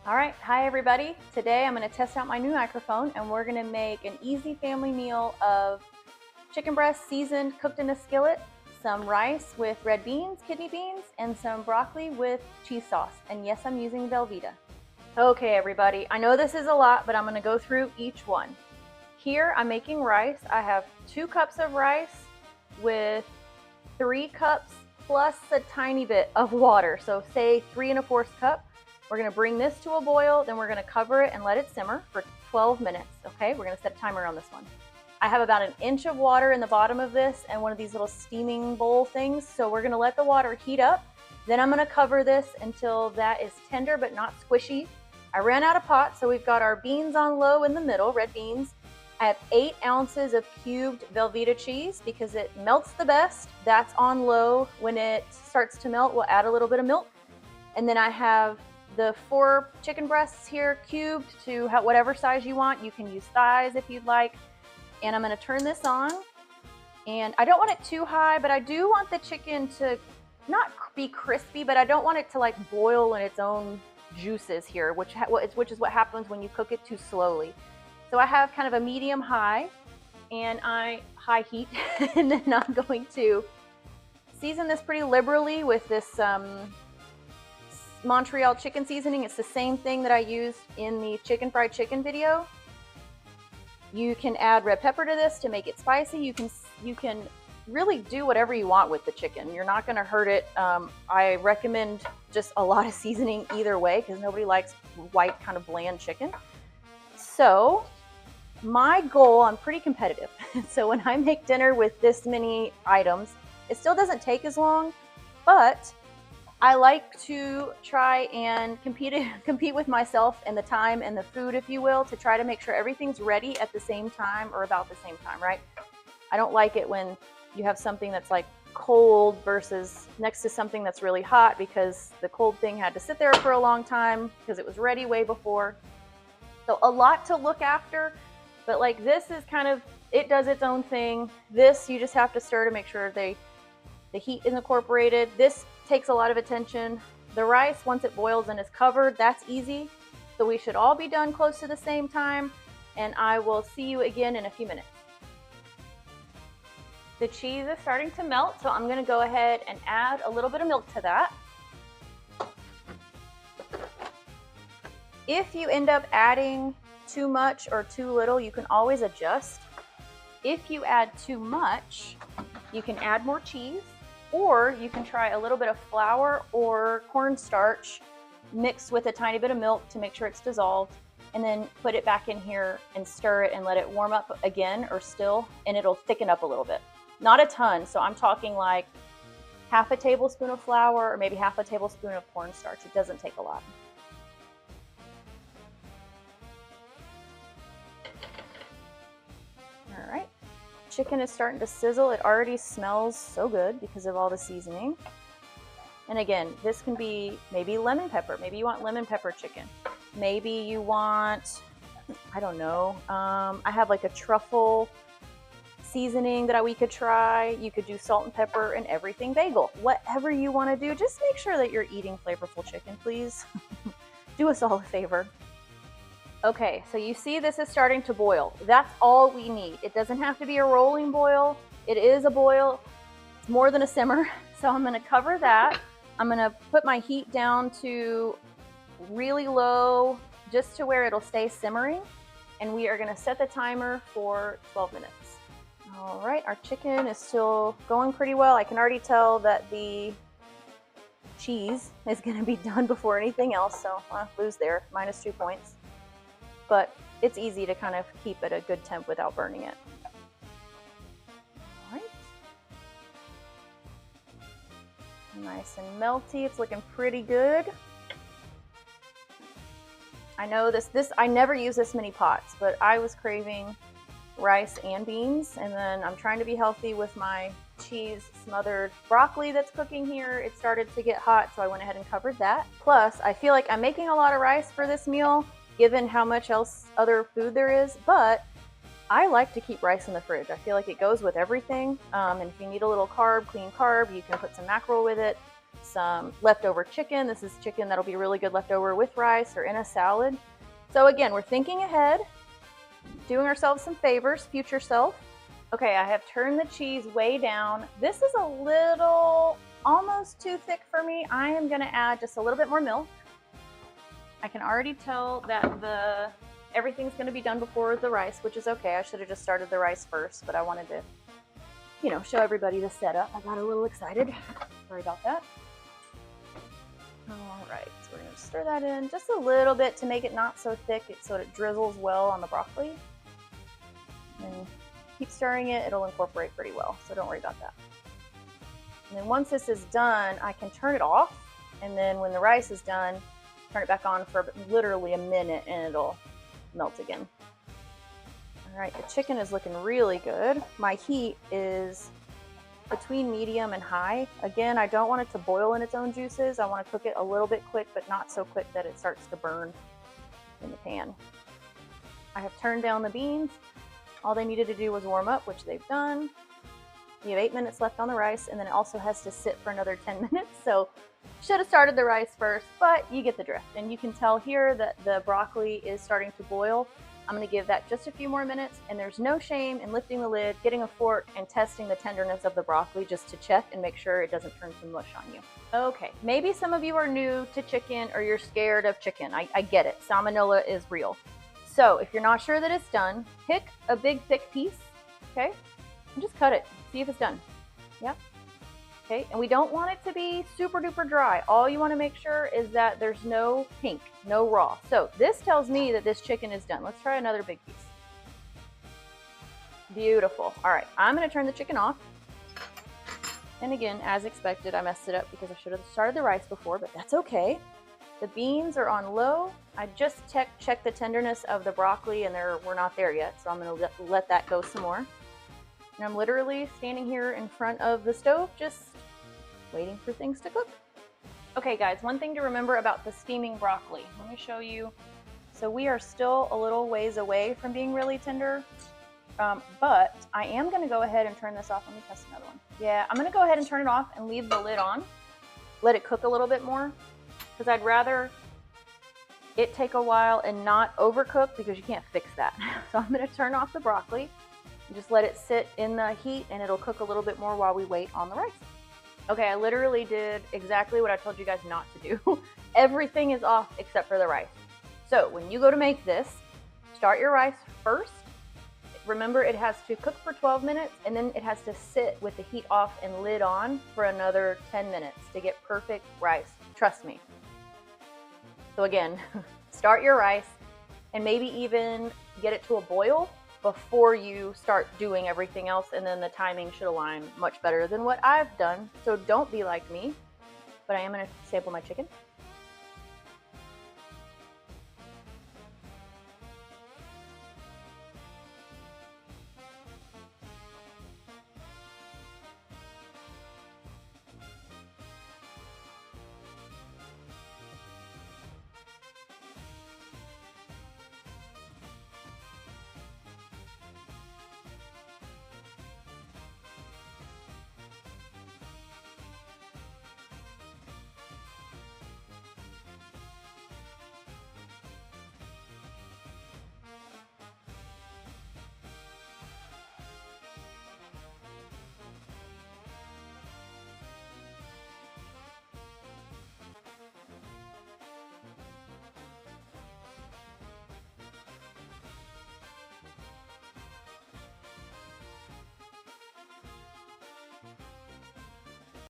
All right, hi everybody. Today I'm going to test out my new microphone and we're going to make an easy family meal of chicken breast seasoned, cooked in a skillet, some rice with red beans, kidney beans, and some broccoli with cheese sauce. And yes, I'm using Velveeta. Okay everybody, I know this is a lot, but I'm going to go through each one. Here I'm making rice. I have 2 cups of rice with 3 cups plus a tiny bit of water. So say 3 1/4 cup. We're going to bring this to a boil, then we're going to cover it and let it simmer for 12 minutes. Okay, we're going to set a timer on this one. I have about 1 inch of water in the bottom of this and one of these little steaming bowl things. So we're going to let the water heat up. Then I'm going to cover this until that is tender but not squishy. I ran out of pot, so we've got our beans on low in the middle, red beans. I have 8 ounces of cubed Velveeta cheese because it melts the best. That's on low. When it starts to melt, we'll add a little bit of milk. And then I have the 4 chicken breasts here cubed to whatever size you want. You can use thighs if you'd like. And I'm going to turn this on. And I don't want it too high, but I do want the chicken to not be crispy, but I don't want it to like boil in its own juices here, which is what happens when you cook it too slowly. So I have kind of a medium high and high heat, and then I'm going to season this pretty liberally with this Montreal chicken seasoning. It's the same thing that I used in the fried chicken video. You can add red pepper to this to make it spicy. You can really do whatever you want with the chicken. You're not going to hurt it. I recommend just a lot of seasoning either way because nobody likes white kind of bland chicken. So my goal, I'm pretty competitive. So when I make dinner with this many items, it still doesn't take as long, but I like to try and compete with myself and the time and the food, if you will, to try to make sure everything's ready at the same time or about the same time, right? I don't like it when you have something that's like cold versus next to something that's really hot because the cold thing had to sit there for a long time because it was ready way before. So a lot to look after, but like this is kind of, it does its own thing. This, you just have to stir to make sure the heat is incorporated. This takes a lot of attention. The rice, once it boils and is covered, that's easy. So we should all be done close to the same time, and I will see you again in a few minutes. The cheese is starting to melt, so I'm going to go ahead and add a little bit of milk to that. If you end up adding too much or too little, you can always adjust. If you add too much, you can add more cheese, or you can try a little bit of flour or cornstarch mixed with a tiny bit of milk to make sure it's dissolved, and then put it back in here and stir it and let it warm up again or still, and it'll thicken up a little bit. Not a ton, so I'm talking like half a tablespoon of flour or maybe half a tablespoon of cornstarch. It doesn't take a lot. All right. Chicken is starting to sizzle. It already smells so good because of all the seasoning. And again, this can be maybe lemon pepper. Maybe you want lemon pepper chicken. Maybe you want, I don't know, I have like a truffle seasoning that we could try. You could do salt and pepper and everything bagel. Whatever you want to do, just make sure that you're eating flavorful chicken, please. Do us all a favor. Okay, so you see this is starting to boil. That's all we need. It doesn't have to be a rolling boil. It is a boil. It's more than a simmer. So I'm going to cover that. I'm going to put my heat down to really low, just to where it'll stay simmering. And we are going to set the timer for 12 minutes. All right, our chicken is still going pretty well. I can already tell that the cheese is going to be done before anything else. So I'll lose there, -2 points. But it's easy to kind of keep at a good temp without burning it. All right. Nice and melty. It's looking pretty good. I know I never use this many pots, but I was craving rice and beans, and then I'm trying to be healthy with my cheese smothered broccoli that's cooking here. It started to get hot, so I went ahead and covered that. Plus, I feel like I'm making a lot of rice for this meal, given how much other food there is, but I like to keep rice in the fridge. I feel like it goes with everything, and if you need a little clean carb, you can put some mackerel with it. some leftover chicken. This is chicken that'll be really good leftover with rice or in a salad. So again, we're thinking ahead, doing ourselves some favors, future self. Okay, I have turned the cheese way down. This is a little almost too thick for me. I am gonna add just a little bit more milk. I can already tell that everything's gonna be done before the rice, which is okay. I should have just started the rice first, but I wanted to, show everybody the setup. I got a little excited. Sorry about that. All right, so we're gonna stir that in just a little bit to make it not so thick so it drizzles well on the broccoli. And keep stirring it, it'll incorporate pretty well, so don't worry about that. And then once this is done, I can turn it off, and then when the rice is done, turn it back on for literally a minute and it'll melt again. All right, the chicken is looking really good. My heat is between medium and high. Again, I don't want it to boil in its own juices. I want to cook it a little bit quick, but not so quick that it starts to burn in the pan. I have turned down the beans. All they needed to do was warm up, which they've done. You have 8 minutes left on the rice, and then it also has to sit for another 10 minutes. So should have started the rice first, but you get the drift. And you can tell here that the broccoli is starting to boil. I'm gonna give that just a few more minutes, and there's no shame in lifting the lid, getting a fork, and testing the tenderness of the broccoli just to check and make sure it doesn't turn to mush on you. Okay, maybe some of you are new to chicken or you're scared of chicken. I get it, salmonella is real. So if you're not sure that it's done, pick a big thick piece, okay? And just cut it, see if it's done. Yep. Okay, and we don't want it to be super duper dry. All you want to make sure is that there's no pink, no raw. So this tells me that this chicken is done. Let's try another big piece. Beautiful. All right, I'm going to turn the chicken off. And again, as expected, I messed it up because I should have started the rice before, but that's okay. The beans are on low. I just checked the tenderness of the broccoli, and we're not there yet, so I'm going to let that go some more. And I'm literally standing here in front of the stove, just waiting for things to cook. Okay guys, one thing to remember about the steaming broccoli. Let me show you. So we are still a little ways away from being really tender, but I am gonna go ahead and turn this off. Let me test another one. Yeah, I'm gonna go ahead and turn it off and leave the lid on. Let it cook a little bit more, because I'd rather it take a while and not overcook, because you can't fix that. So I'm gonna turn off the broccoli. Just let it sit in the heat and it'll cook a little bit more while we wait on the rice. Okay, I literally did exactly what I told you guys not to do. Everything is off except for the rice. So when you go to make this, start your rice first. Remember, it has to cook for 12 minutes and then it has to sit with the heat off and lid on for another 10 minutes to get perfect rice. Trust me. So again, start your rice and maybe even get it to a boil before you start doing everything else, and then the timing should align much better than what I've done. So don't be like me, but I am gonna sample my chicken.